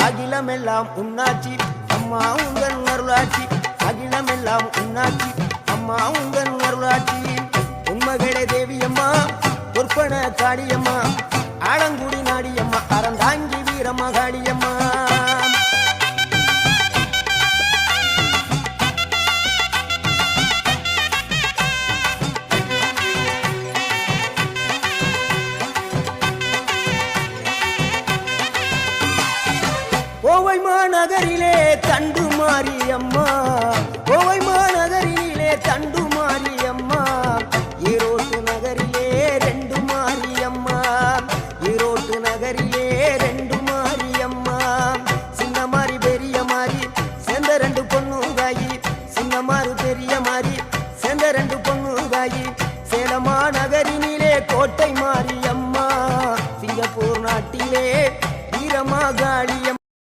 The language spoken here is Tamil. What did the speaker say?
அகிலமெல்லாம் உன்னாட்சி அம்மா உங்கள் அருளாட்சி அகிலமெல்லாம் உன்னாட்சி அம்மா உங்கள் அருளாட்சி உண்மகளே தேவியம்மா பொற்பன காளியம்மா ஆலங்குடி நாடியம்மா அறந்தாங்கி வீரம்மா காளியம்மா கோவை மாநகரிலே தண்டு மாரியம்மா கோவை மாநகரிலே தண்டு